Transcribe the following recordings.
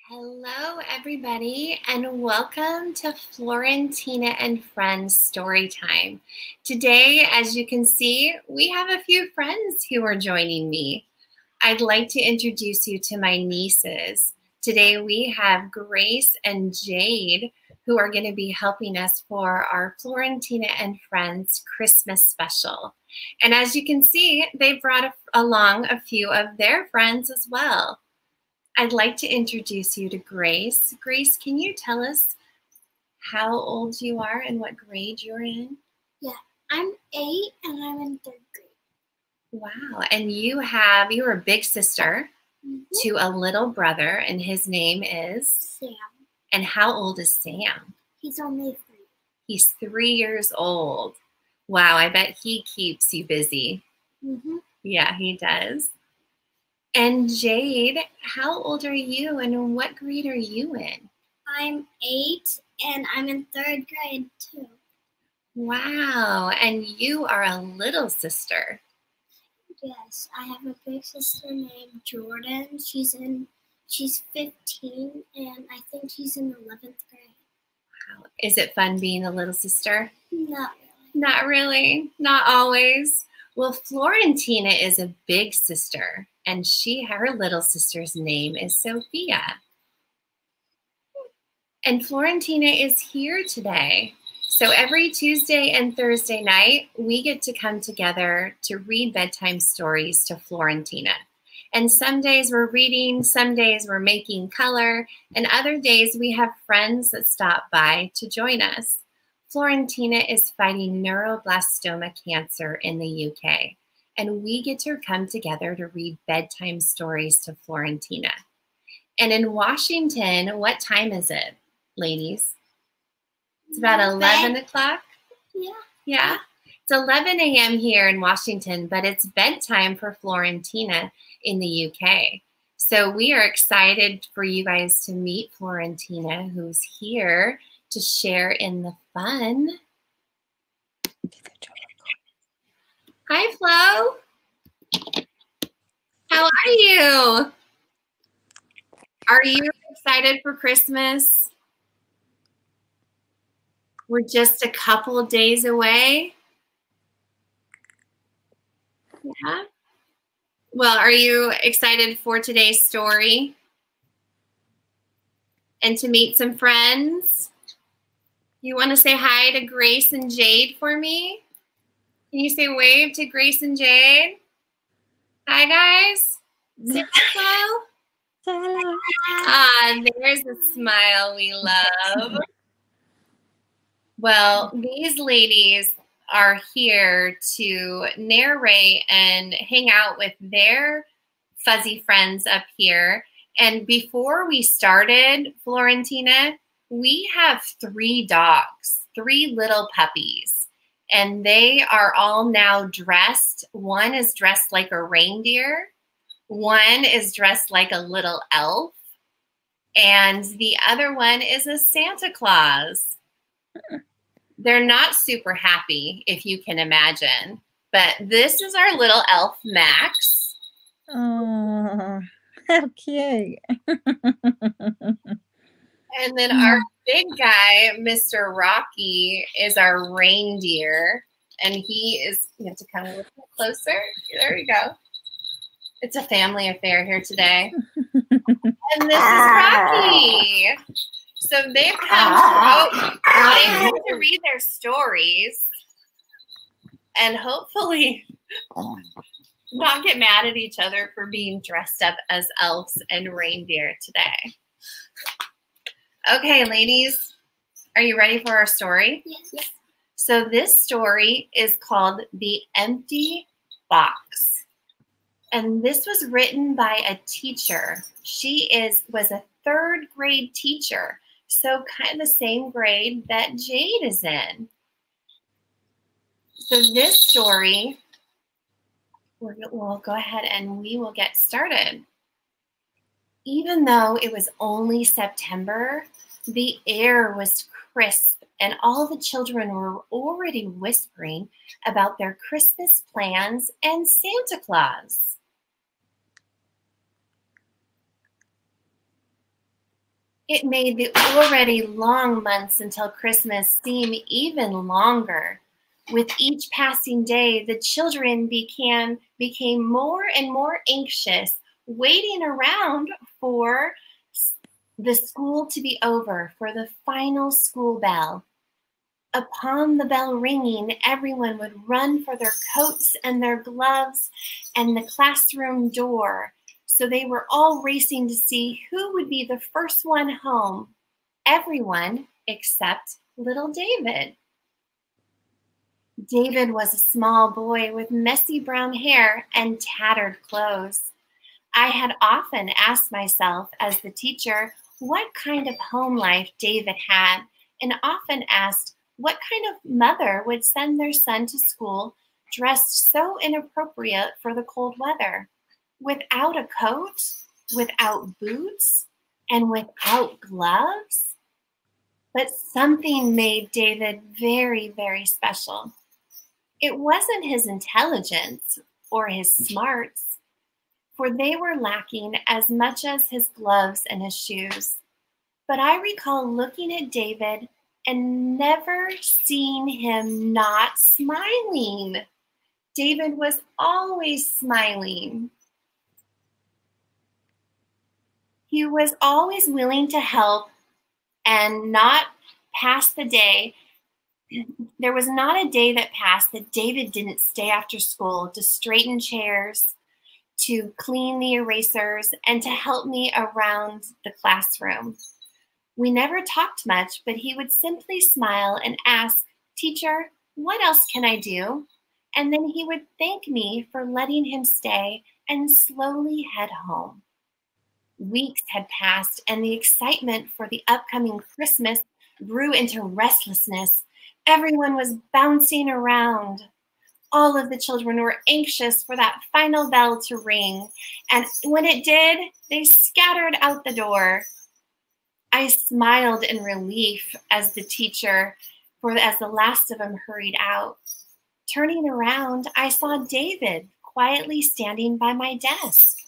Hello, everybody, and welcome to Florentina and Friends Storytime. Today, as you can see, we have a few friends who are joining me. I'd like to introduce you to my nieces. Today, we have Grace and Jade, who are going to be helping us for our Florentina and Friends Christmas special. And as you can see, they brought along a few of their friends as well. I'd like to introduce you to Grace. Grace, can you tell us how old you are and what grade you're in? Yeah, I'm 8 and I'm in 3rd grade. Wow, and you're a big sister to a little brother, and his name is? Sam. And how old is Sam? He's only 3. He's 3 years old. Wow, I bet he keeps you busy. Yeah, he does. And Jade, how old are you and what grade are you in? I'm 8 and I'm in 3rd grade too. Wow, and you are a little sister. Yes, I have a big sister named Jordan. She's 15 and I think she's in 11th grade. Wow. Is it fun being a little sister? Not really. Not really, not always. Well, Florentina is a big sister, and her little sister's name is Sophia. And Florentina is here today. So every Tuesday and Thursday night, we get to come together to read bedtime stories to Florentina. And some days we're reading, some days we're making color, and other days we have friends that stop by to join us. Florentina is fighting neuroblastoma cancer in the UK, and we get to come together to read bedtime stories to Florentina. And in Washington, what time is it, ladies? It's about 11 o'clock? Yeah. It's 11 a.m. here in Washington, but it's bedtime for Florentina in the UK. So we are excited for you guys to meet Florentina, who's here to share in the fun. Hi, Flo. How are you? Are you excited for Christmas? We're just a couple of days away. Yeah. Well, are you excited for today's story? And to meet some friends? You want to say hi to Grace and Jade for me? Can you say wave to Grace and Jade? Hi, guys. Say hello. Hello. Ah, there's a smile we love. Well, these ladies are here to narrate and hang out with their fuzzy friends up here. And before we started, Florentina, we have 3 dogs, 3 little puppies, and they are all now dressed. One is dressed like a reindeer, one is dressed like a little elf, and the other one is a Santa Claus. They're not super happy, if you can imagine, but this is our little elf, Max. Oh, how cute. And then our big guy, Mr. Rocky, is our reindeer. And he is, you have to come a little bit closer. There you go. It's a family affair here today. And this is Rocky. So they've come to read their stories and hopefully not get mad at each other for being dressed up as elves and reindeer today. Okay, ladies, are you ready for our story? Yes. So this story is called The Empty Box. And this was written by a teacher. She was a 3rd grade teacher, so kind of the same grade that Jade is in. So this story, we'll go ahead and we will get started. Even though it was only September, the air was crisp and all the children were already whispering about their Christmas plans and Santa Claus. It made the already long months until Christmas seem even longer. With each passing day, the children became more and more anxious, waiting around for the school to be over, for the final school bell. Upon the bell ringing, everyone would run for their coats and their gloves and the classroom door. So they were all racing to see who would be the first one home. Everyone except little David. David was a small boy with messy brown hair and tattered clothes. I had often asked myself as the teacher what kind of home life David had, and often asked what kind of mother would send their son to school dressed so inappropriate for the cold weather, without a coat, without boots, and without gloves. But something made David very, very special. It wasn't his intelligence or his smarts, for they were lacking as much as his gloves and his shoes. But I recall looking at David and never seeing him not smiling. David was always smiling. He was always willing to help and not pass the day. There was not a day that passed that David didn't stay after school to straighten chairs, to clean the erasers, and to help me around the classroom. We never talked much, but he would simply smile and ask, "Teacher, what else can I do?" And then he would thank me for letting him stay and slowly head home. Weeks had passed, and the excitement for the upcoming Christmas grew into restlessness. Everyone was bouncing around. All of the children were anxious for that final bell to ring, and when it did, they scattered out the door. I smiled in relief as the teacher, as the last of them hurried out. Turning around, I saw David quietly standing by my desk.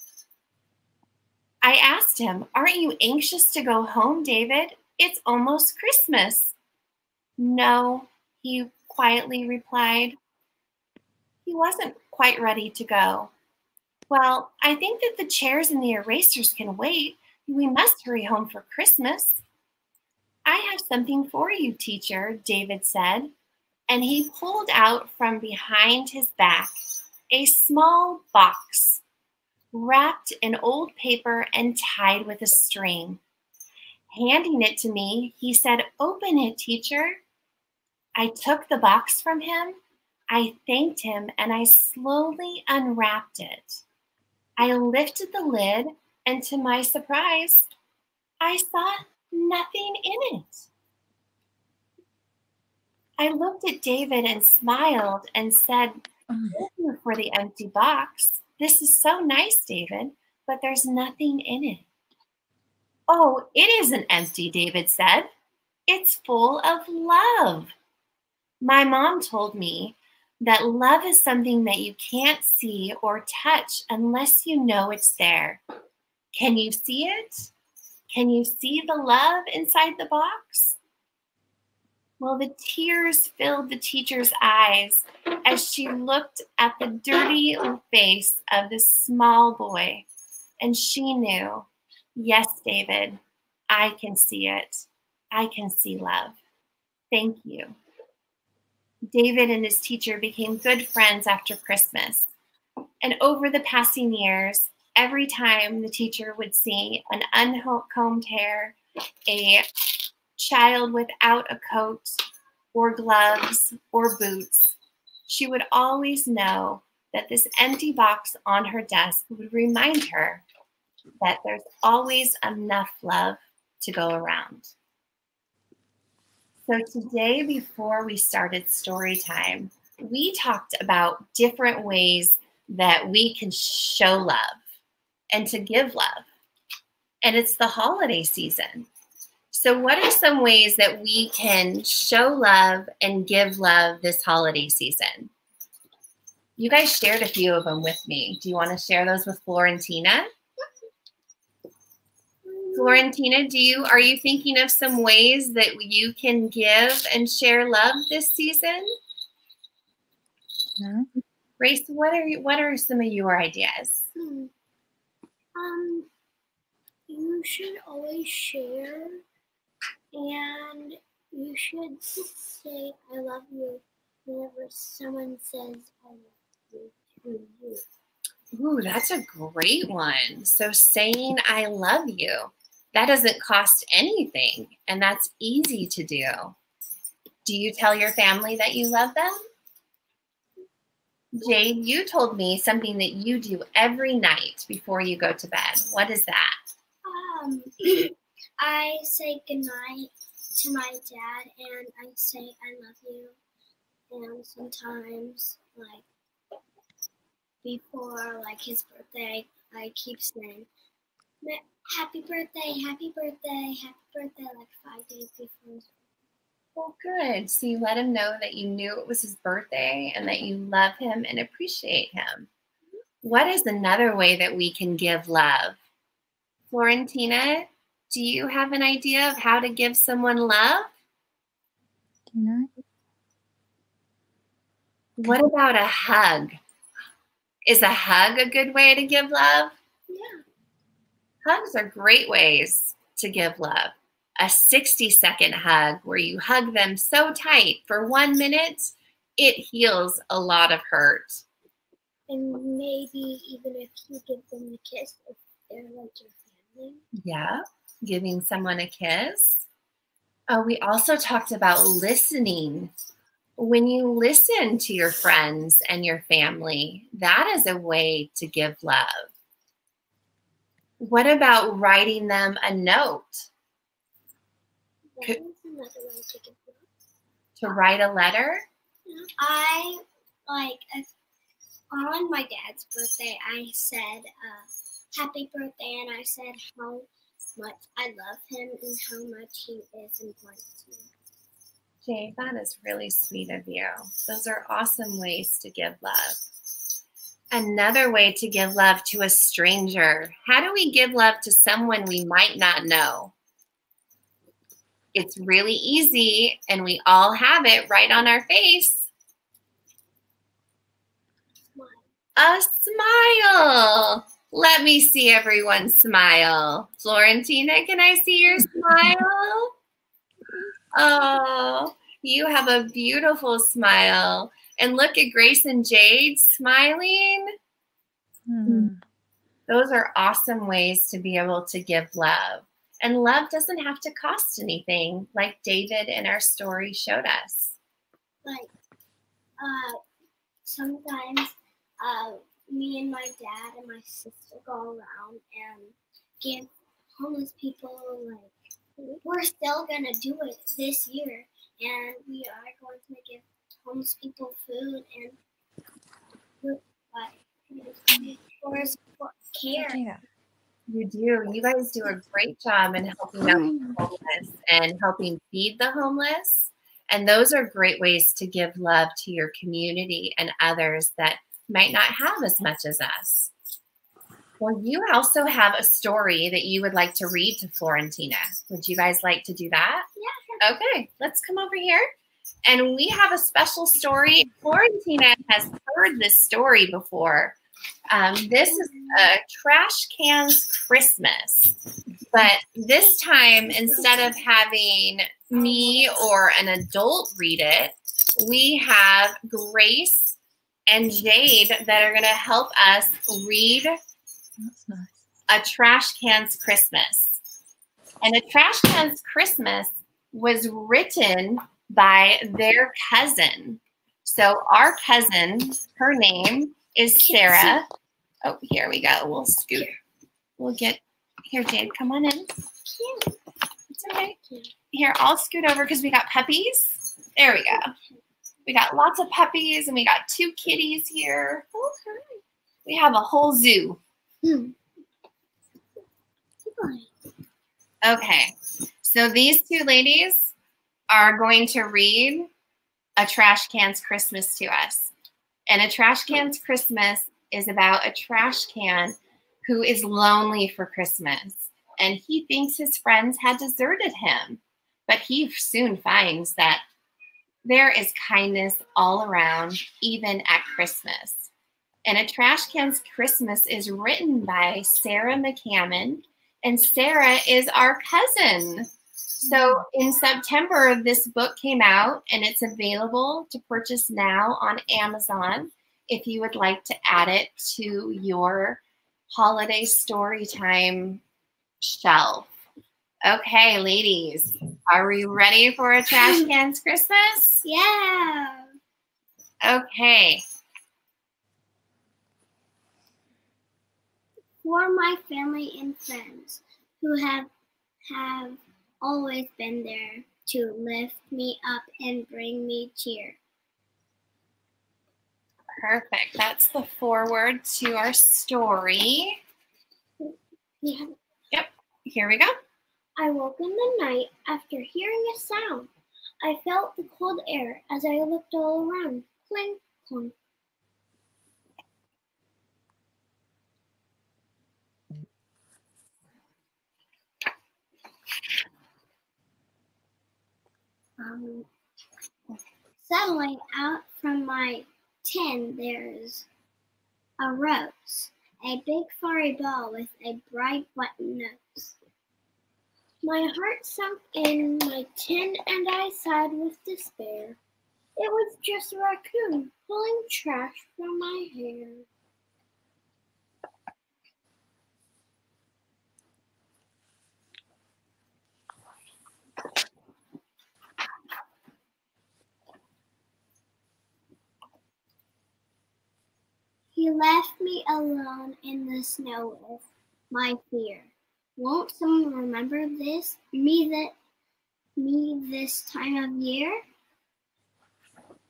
I asked him, "Aren't you anxious to go home, David? It's almost Christmas." "No," he quietly replied. He wasn't quite ready to go. "Well, I think that the chairs and the erasers can wait. We must hurry home for Christmas." I have something for you, teacher, David said, and he pulled out from behind his back a small box wrapped in old paper and tied with a string. Handing it to me, he said, "Open it, teacher." I took the box from him, I thanked him, and I slowly unwrapped it. I lifted the lid, and to my surprise, I saw nothing in it. I looked at David and smiled and said, "Thank you for the empty box. This is so nice, David, but there's nothing in it." "Oh, it isn't empty," David said. "It's full of love." My mom told me that love is something that you can't see or touch unless you know it's there. Can you see it? Can you see the love inside the box? Well, the tears filled the teacher's eyes as she looked at the dirty face of this small boy, and she knew, yes, David, I can see it. I can see love. Thank you. David and his teacher became good friends after Christmas. And over the passing years, every time the teacher would see an uncombed hair, a child without a coat or gloves or boots, she would always know that this empty box on her desk would remind her that there's always enough love to go around. So today, before we started Storytime, we talked about different ways that we can show love and to give love. And it's the holiday season. So what are some ways that we can show love and give love this holiday season? You guys shared a few of them with me. Do you want to share those with Florentina? Florentina, are you thinking of some ways that you can give and share love this season? No. Grace, what are some of your ideas? You should always share, and you should say "I love you" whenever someone says "I love you" to you. Ooh, that's a great one. So saying "I love you," that doesn't cost anything, and that's easy to do. Do you tell your family that you love them? Jade, you told me something that you do every night before you go to bed. What is that? I say goodnight to my dad, and I say "I love you," and sometimes, before his birthday, I keep saying "Happy birthday, happy birthday, happy birthday" 5 days before his birthday. Well, good. So you let him know that you knew it was his birthday and that you love him and appreciate him. What is another way that we can give love? Florentina, do you have an idea of how to give someone love? No. What about a hug? Is a hug a good way to give love? Yeah. Hugs are great ways to give love. A 60-second hug where you hug them so tight for 1 minute, it heals a lot of hurt. And maybe even if you give them a kiss, if they're your family. Yeah, giving someone a kiss. We also talked about listening. When you listen to your friends and your family, that is a way to give love. What about writing them a note? That is another way to give love. To write a letter? I on my dad's birthday, I said "Happy birthday," and I said how much I love him and how much he is important to me. Jade, that is really sweet of you. Those are awesome ways to give love. Another way to give love to a stranger. How do we give love to someone we might not know? It's really easy, and we all have it right on our face. Smile. A smile. Let me see everyone smile. Florentina, can I see your smile? Oh, you have a beautiful smile. And look at Grace and Jade smiling. Those are awesome ways to be able to give love. And love doesn't have to cost anything, like David in our story showed us. Like, sometimes me and my dad and my sister go around and give homeless people, like, we're still gonna do it this year, and we are going to give homeless people food and for care. You do. You guys do a great job in helping out the homeless and helping feed the homeless. And those are great ways to give love to your community and others that might not have as much as us. Well, you also have a story that you would like to read to Florentina. Would you guys like to do that? Yeah. Okay, let's come over here. And we have a special story. Florentina has heard this story before. This is a Trash Cans Christmas. But this time, instead of having me or an adult read it, we have Grace and Jade that are going to help us read A Trash Cans Christmas. And A Trash Cans Christmas was written by their cousin. So our cousin, her name is Sarah. Oh, here we go. We'll scoot. We'll get, here, Jade, come on in. It's okay. Here, I'll scoot over because we got puppies. There we go. We got lots of puppies and we got 2 kitties here. We have a whole zoo. Okay, so these 2 ladies are going to read A Trash Cans Christmas to us. And A Trash Cans Christmas is about a trash can who is lonely for Christmas. And he thinks his friends had deserted him. But he soon finds that there is kindness all around, even at Christmas. And A Trash Cans Christmas is written by Sarah McCammon. And Sarah is our cousin. So in September, this book came out, and it's available to purchase now on Amazon if you would like to add it to your holiday story time shelf. Okay, ladies, are we ready for A Trash Cans Christmas? Yeah. Okay. For my family and friends who have always been there to lift me up and bring me cheer. Perfect. That's the foreword to our story. Yeah. Yep. Here we go. I woke in the night after hearing a sound. I felt the cold air as I looked all around. Clink, clunk. Settling out from my tin, there's a rose, a big furry ball with a bright button nose. My heart sunk in my tin and I sighed with despair. It was just a raccoon pulling trash from my hair. He left me alone in the snow with my fear. Won't someone remember this? Me this time of year?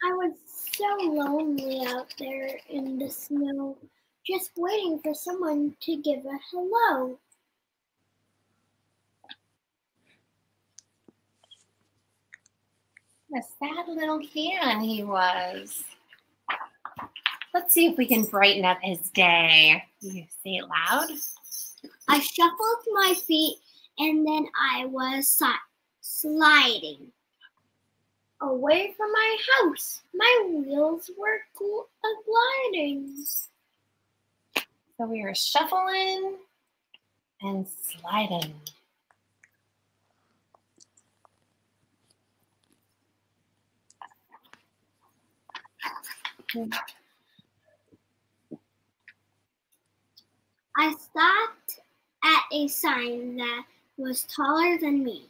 I was so lonely out there in the snow, just waiting for someone to give a hello. A sad little can he was. Let's see if we can brighten up his day. You say it loud. I shuffled my feet and then I was sliding away from my house. My wheels were gliding. So we were shuffling and sliding. I stopped at a sign that was taller than me.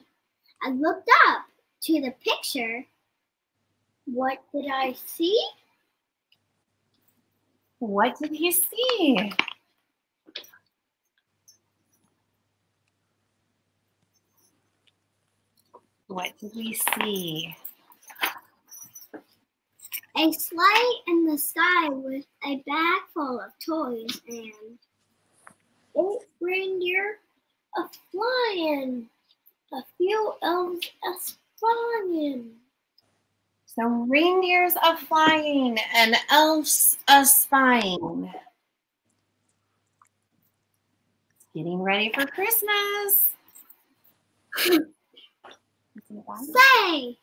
I looked up to the picture. What did I see? What did he see? What did we see? A sleigh in the sky with a bag full of toys and 8 reindeer a-flying, a few elves a-spying. So reindeers a-flying and elves a-spying. Getting ready for Christmas. Say,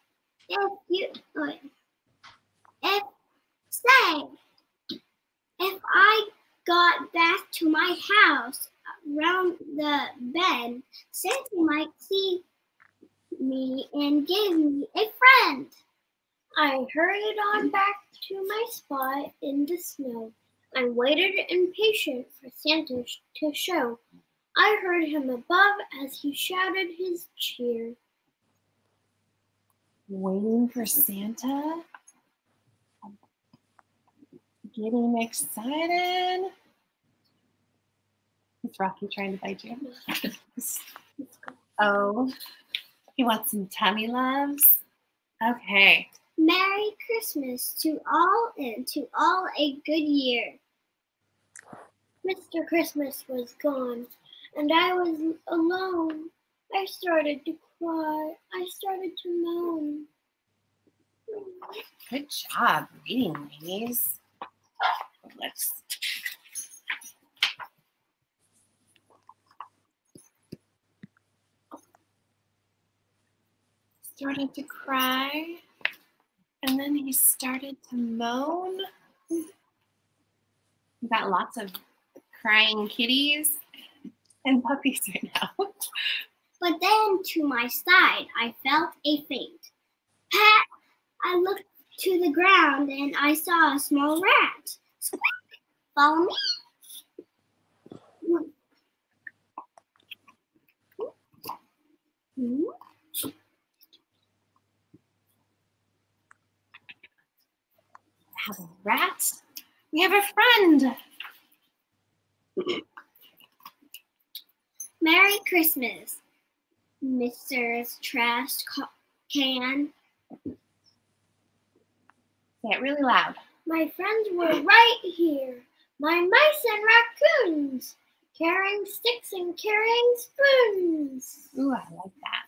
if I got back to my house around the bend, Santa might see me and give me a friend. I hurried on back to my spot in the snow. I waited impatient for Santa to show. I heard him above as he shouted his cheer. Waiting for Santa? Getting excited? Is Rocky trying to bite you? Oh, he wants some tummy loves? Okay. Merry Christmas to all and to all a good year. Mr. Christmas was gone and I was alone. I started to cry. I started to moan. Good job reading, ladies. Let's started to cry, and then he started to moan. We got lots of crying kitties and puppies right now. But then to my side, I felt a faint. Pat, I looked to the ground and I saw a small rat. Squeak! Follow me. Have a rat. We have a friend. Merry Christmas, Mr. Trash Can. Say it really loud. My friends were right here. My mice and raccoons, carrying sticks and carrying spoons. Ooh, I like that.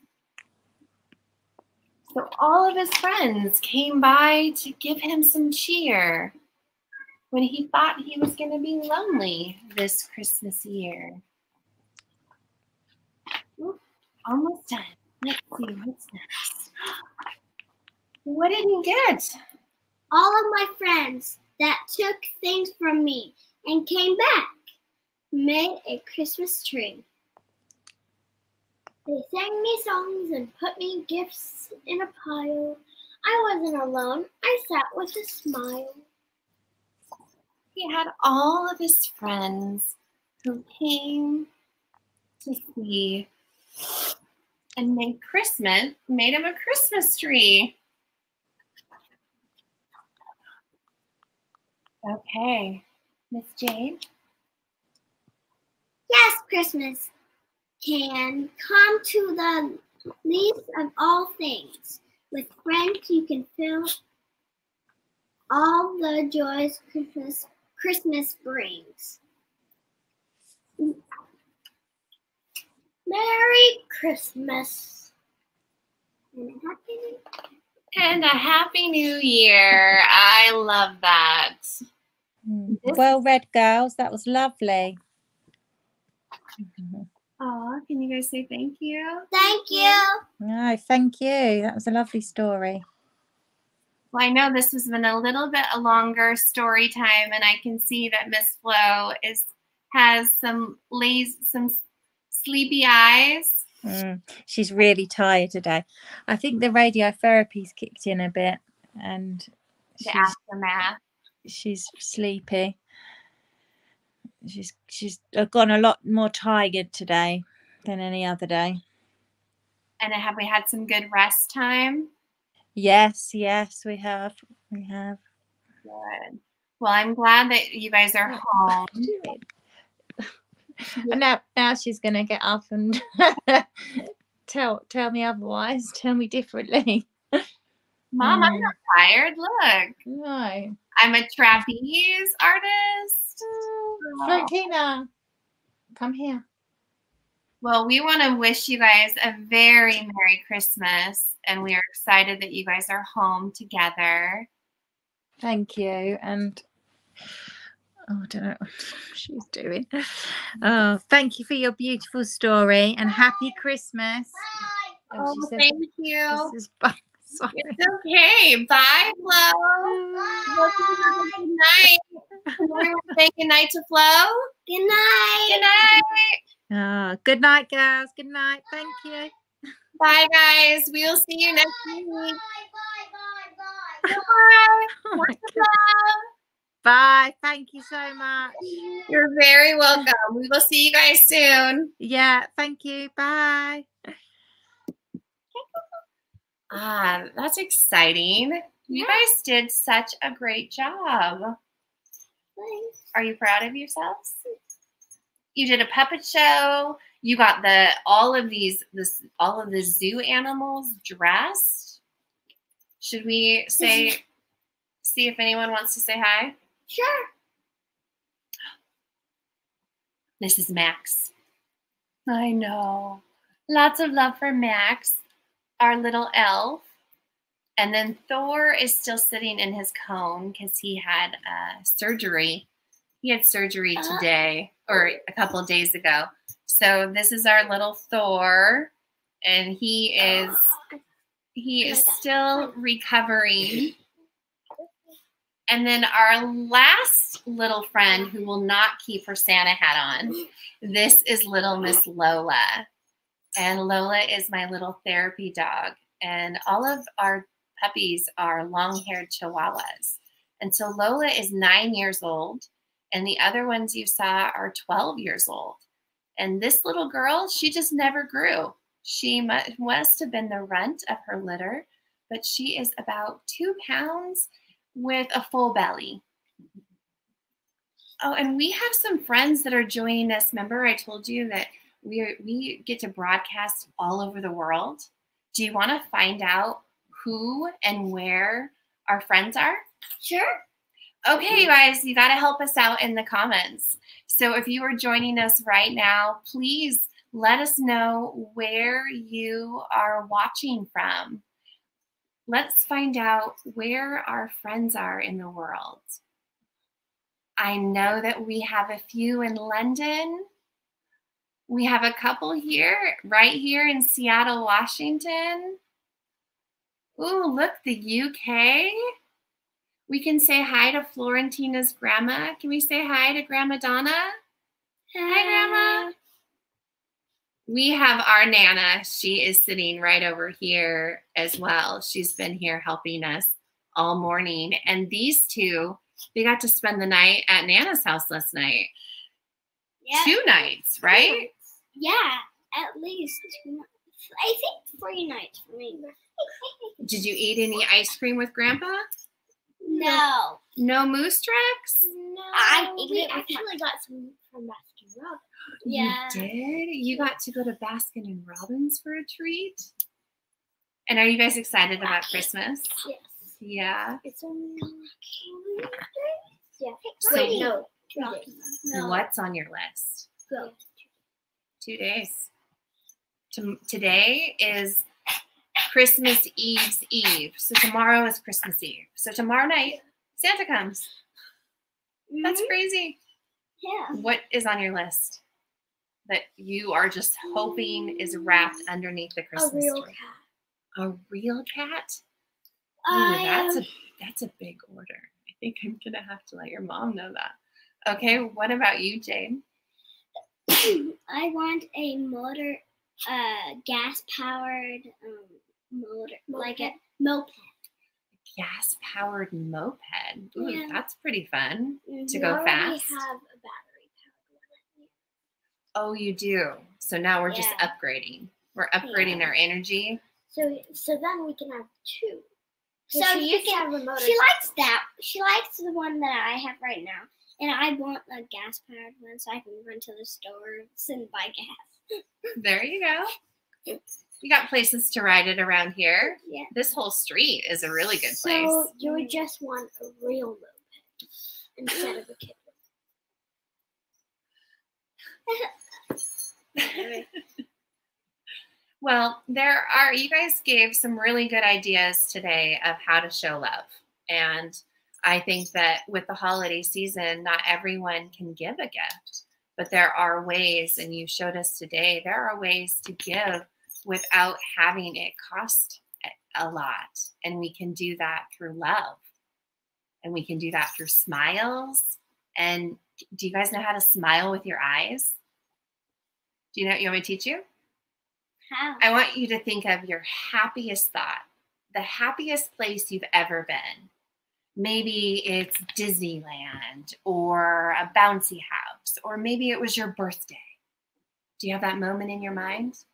So all of his friends came by to give him some cheer when he thought he was going to be lonely this Christmas year. Ooh, almost done. Let's see what's next. What did he get? All of my friends that took things from me and came back made a Christmas tree. They sang me songs and put me gifts in a pile. I wasn't alone. I sat with a smile. He had all of his friends who came to see and made him a Christmas tree. Okay, Miss Jade. Yes, Christmas can come to the least of all things. With friends you can feel all the joys Christmas brings. Merry Christmas. And a Happy New Year. I love that. Well read, girls. That was lovely. Oh, can you guys say thank you? Thank you. No, thank you. That was a lovely story. Well, I know this has been a little bit a longer story time, and I can see that Miss Flo has some sleepy eyes. She's really tired today. I think the radiotherapy's kicked in a bit, and The aftermath. she's sleepy. She's gone a lot more tired today than any other day. And have we had some good rest time? Yes, we have. Good. Well, I'm glad that you guys are home. And now she's gonna get up and tell me otherwise. Tell me differently. Mom, I'm not tired. Look. No. I'm a trapeze artist. Florentina, come here. Well, we want to wish you guys a very Merry Christmas, and we are excited that you guys are home together. Thank you. And I don't know what she's doing. Oh, thank you for your beautiful story, and happy Christmas. Oh, thank you. This is fun. Sorry. It's okay. Bye, Flo. Bye. Good night. Can we say good night to Flo? Good night. Good night. Oh, good night, girls. Good night. Thank you. Bye, guys. We will see you next week. Bye. Bye. Lots of love. Bye. Thank you so much. You're very welcome. We will see you guys soon. Yeah, thank you. Bye. That's exciting. You guys did such a great job. Thanks. Are you proud of yourselves? You did a puppet show. You got all of the zoo animals dressed. Should we see if anyone wants to say hi? Sure. This is Max. I know. Lots of love for Max, our little elf. And then Thor is still sitting in his cone because he had surgery. He had surgery today or a couple of days ago. So this is our little Thor, and he is still recovering. And then our last little friend who will not keep her Santa hat on, this is little Miss Lola. And Lola is my little therapy dog. And all of our puppies are long-haired Chihuahuas. And so Lola is 9 years old, and the other ones you saw are 12 years old. And this little girl, she just never grew. She must have been the runt of her litter, but she is about 2 pounds with a full belly. Oh, and we have some friends that are joining us. Remember I told you that we get to broadcast all over the world. Do you want to find out who and where our friends are? Sure. Okay, you guys, you got to help us out in the comments. So if you are joining us right now, please let us know where you are watching from. Let's find out where our friends are in the world. I know that we have a few in London. We have a couple here, right here in Seattle, Washington. Ooh, look, the UK. We can say hi to Florentina's grandma. Can we say hi to Grandma Donna? Hi, Grandma. We have our Nana. She is sitting right over here as well. She's been here helping us all morning. And these two, they got to spend the night at Nana's house last night. Yeah. 2 nights, right? Yeah, at least 2 nights. I think 3 nights for me. Did you eat any ice cream with Grandpa? No. No moose tracks? No. We actually got some from Baskin Robbins. Yeah. You did? You got to go to Baskin and Robbins for a treat? And are you guys excited about Christmas? Yes. Yeah. It's only 2 days. Yeah. So No. what's on your list? Go. 2 days. Today is Christmas Eve's Eve. So tomorrow is Christmas Eve. So tomorrow night, Santa comes. That's crazy. Yeah. What is on your list that you are just hoping is wrapped underneath the Christmas A real tree? cat. A real cat? Ooh, that's a big order. I think I'm gonna have to let your mom know that. Okay, what about you, Jane? I want a motor, gas-powered motor, like a moped. gas-powered moped. Ooh, Yeah. that's pretty fun to We go already fast. have a battery-powered one. Oh, you do. So now we're just Yeah. upgrading. We're upgrading our energy. So then we can have two. So she you used to can. have a motorcycle. She likes that. She likes the one that I have right now, and I want a gas-powered one so I can run to the stores and buy gas. There you go. You got places to ride it around here. Yeah. This whole street is a really good place. So you would just want a real moped instead of a kid one. Well, you guys gave some really good ideas today of how to show love. And I think that with the holiday season, not everyone can give a gift, but there are ways, and you showed us today, there are ways to give without having it cost a lot. And we can do that through love. And we can do that through smiles. And do you guys know how to smile with your eyes? Do you know? You want me to teach you? How? I want you to think of your happiest thought, the happiest place you've ever been. Maybe it's Disneyland or a bouncy house, or maybe it was your birthday. Do you have that moment in your mind?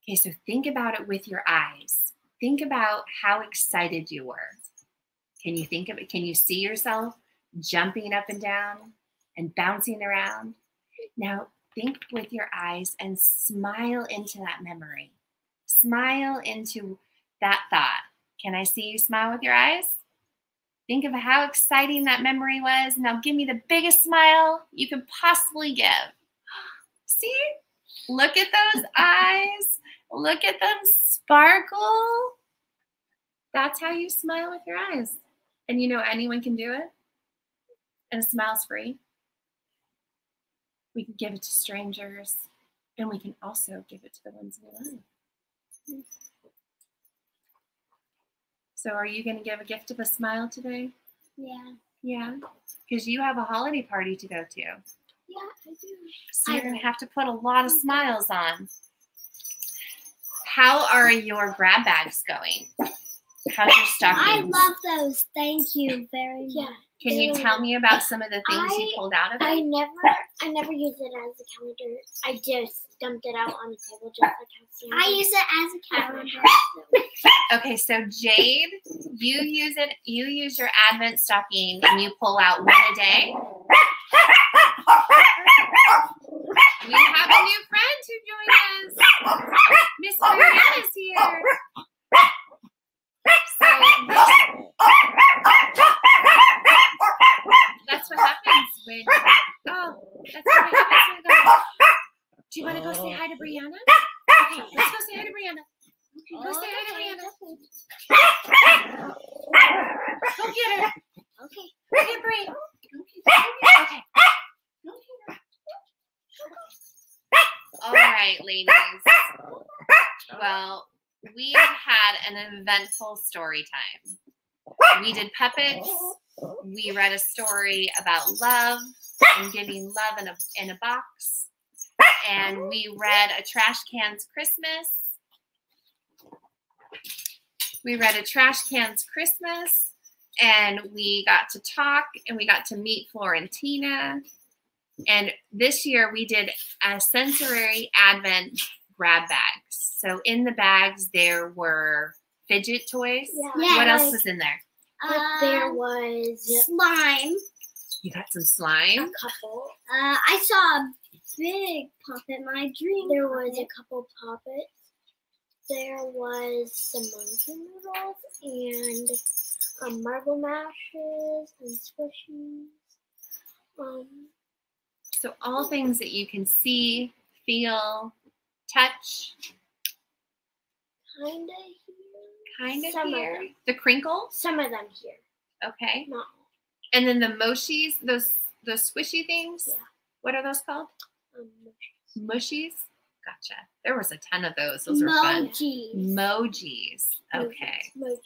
Okay, so think about it with your eyes. Think about how excited you were. Can you think of it? Can you see yourself jumping up and down and bouncing around? Now, think with your eyes and smile into that memory. Smile into that thought. Can I see you smile with your eyes? Think of how exciting that memory was. Now give me the biggest smile you can possibly give. See? Look at those eyes. Look at them sparkle. That's how you smile with your eyes. And you know anyone can do it. And a smile's free. We can give it to strangers, and we can also give it to the ones we love. So are you going to give a gift of a smile today? Yeah. Yeah, because you have a holiday party to go to. Yeah, I do. So you're going to have to put a lot of smiles on. How are your grab bags going? How's your stockings? I love those. Thank you very much. Yeah. Can you tell me about some of the things you pulled out of it? I never use it as a calendar. I just dumped it out on the table just like how Sam I did. use it as a calendar. Okay, so Jade, you use it. You use your Advent stocking and you pull out one a day. We have a new friend who joined us. Miss Brianna's here. That's what happens when. Oh, that's what happens when. Do you want to go say hi to Brianna? Okay, let's go say hi to Brianna. Go say hi to Brianna. Go get her. Okay. Go get Bri. Okay. All right, ladies. Well, we had an eventful story time. We did puppets. We read a story about love and giving love in a box. And we read a trash can's Christmas. We read a trash can's Christmas, and we got to talk, and we got to meet Florentina. And this year we did a sensory Advent grab bags. So in the bags there were fidget toys. Yeah. What else was in there? There was slime. You got some slime. a couple. I saw a big puppet. My dream. There was a couple puppets. There was some monkey noodles and marble mashes and squishies. So all things that you can see, feel, touch. Kinda here. Some Here. of them. The crinkles. Some of them here. Okay. Not all. And then the moshis, those squishy things. Yeah. What are those called? Mushies. Mushies? Gotcha. There was a ton of those. Those were fun. Emojis. Mojis. Okay. Mojis.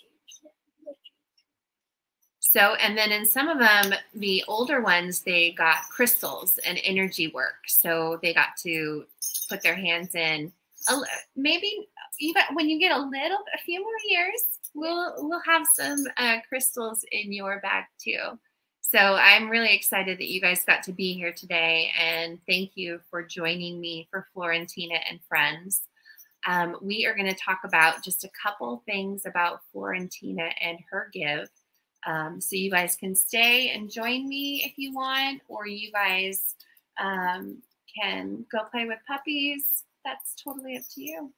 So, and then in some of them, the older ones, they got crystals and energy work. So they got to put their hands in. Maybe when you get a few more years, we'll have some crystals in your bag too. So I'm really excited that you guys got to be here today, and thank you for joining me for Florentina and Friends. We are going to talk about just a couple things about Florentina and her give. So you guys can stay and join me if you want, or you guys can go play with puppies. That's totally up to you.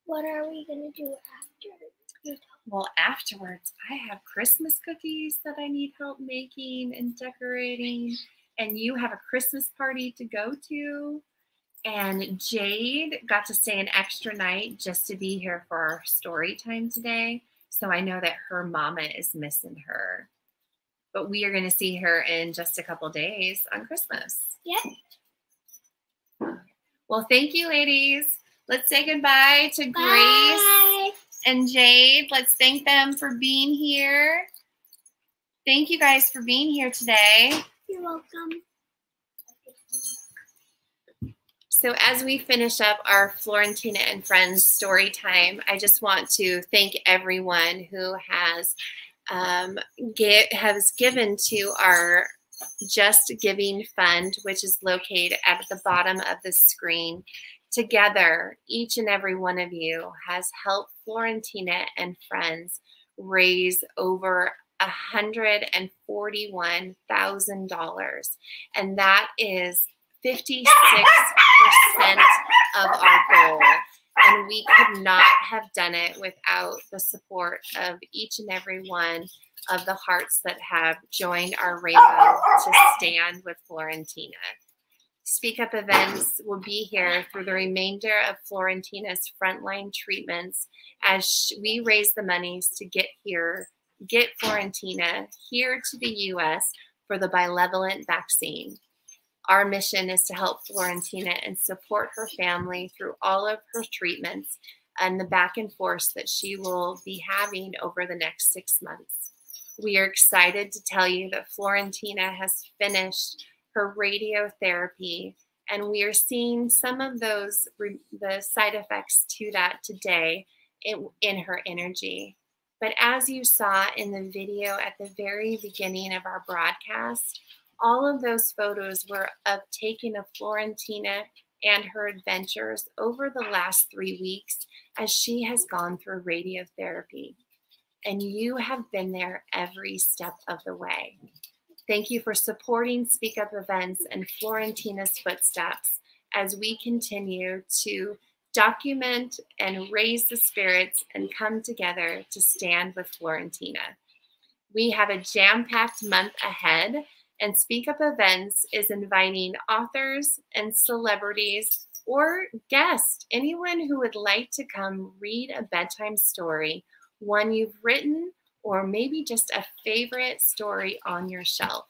What are we going to do after? Well, afterwards, I have Christmas cookies that I need help making and decorating, and you have a Christmas party to go to. And Jade got to stay an extra night just to be here for our story time today. So I know that her mama is missing her. But we are going to see her in just a couple days on Christmas. Yeah. Well, thank you, ladies. Let's say goodbye to Bye. Grace and Jade. Let's thank them for being here. Thank you guys for being here today. You're welcome. So as we finish up our Florentina and Friends story time, I just want to thank everyone who has given to our Just Giving Fund, which is located at the bottom of the screen. Together, each and every one of you has helped Florentina and Friends raise over $141,000, and that is 56% of our goal. And we could not have done it without the support of each and every one of the hearts that have joined our rainbow to stand with Florentina. SpeakUp Events will be here through the remainder of Florentina's frontline treatments as we raise the monies to get Florentina here to the U.S. for the bivalent vaccine. Our mission is to help Florentina and support her family through all of her treatments and the back and forth that she will be having over the next 6 months. We are excited to tell you that Florentina has finished her radiotherapy, and we are seeing some of the side effects to that today in her energy. But as you saw in the video at the very beginning of our broadcast, all of those photos were of taking of Florentina and her adventures over the last 3 weeks as she has gone through radiotherapy. And you have been there every step of the way. Thank you for supporting SpeakUp Events and Florentina's footsteps as we continue to document and raise the spirits and come together to stand with Florentina. We have a jam-packed month ahead, and SpeakUp Events is inviting authors and celebrities or guests, anyone who would like to come read a bedtime story, one you've written, or maybe just a favorite story on your shelf.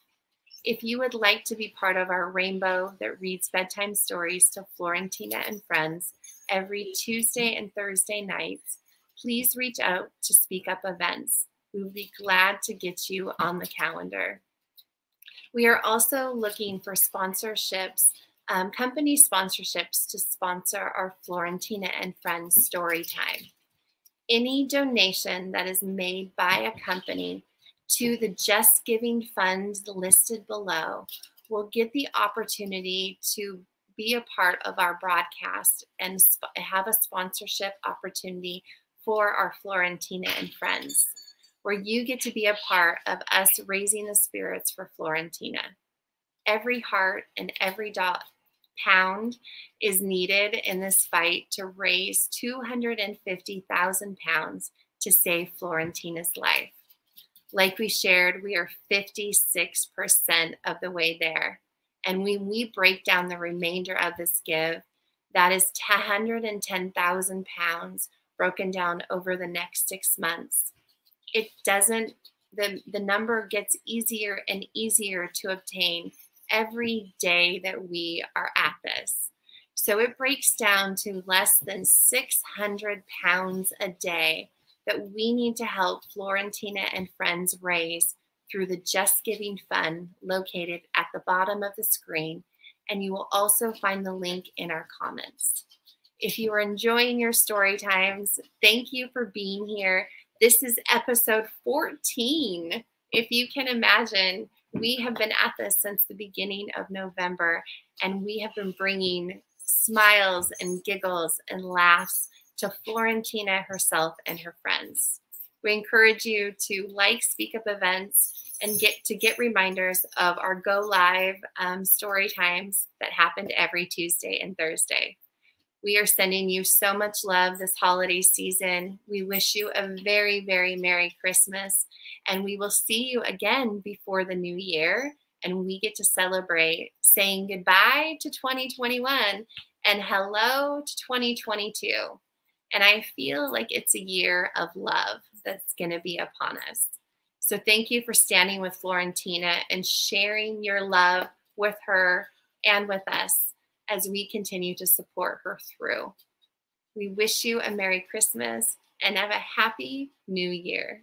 If you would like to be part of our rainbow that reads bedtime stories to Florentina and Friends every Tuesday and Thursday nights, please reach out to SpeakUp Events. We will be glad to get you on the calendar. We are also looking for sponsorships, company sponsorships to sponsor our Florentina and Friends story time. Any donation that is made by a company to the Just Giving Fund listed below will get the opportunity to be a part of our broadcast and have a sponsorship opportunity for our Florentina and Friends, where you get to be a part of us raising the spirits for Florentina. Every heart and every pound is needed in this fight to raise 250,000 pounds to save Florentina's life. Like we shared, we are 56% of the way there. And when we break down the remainder of this give, that is 110,000 pounds broken down over the next 6 months. It doesn't, the number gets easier and easier to obtain every day that we are at this. So it breaks down to less than 600 pounds a day that we need to help Florentina and Friends raise through the Just Giving Fund located at the bottom of the screen. And you will also find the link in our comments. If you are enjoying your story times, thank you for being here. This is episode 14. If you can imagine, we have been at this since the beginning of November, and we have been bringing smiles and giggles and laughs to Florentina herself and her friends. We encourage you to like SpeakUp Events and get reminders of our Go Live story times that happened every Tuesday and Thursday. We are sending you so much love this holiday season. We wish you a very, very Merry Christmas, and we will see you again before the new year, and we get to celebrate saying goodbye to 2021 and hello to 2022. And I feel like it's a year of love that's going to be upon us. So thank you for standing with Florentina and sharing your love with her and with us as we continue to support her through. We wish you a Merry Christmas and have a Happy New Year.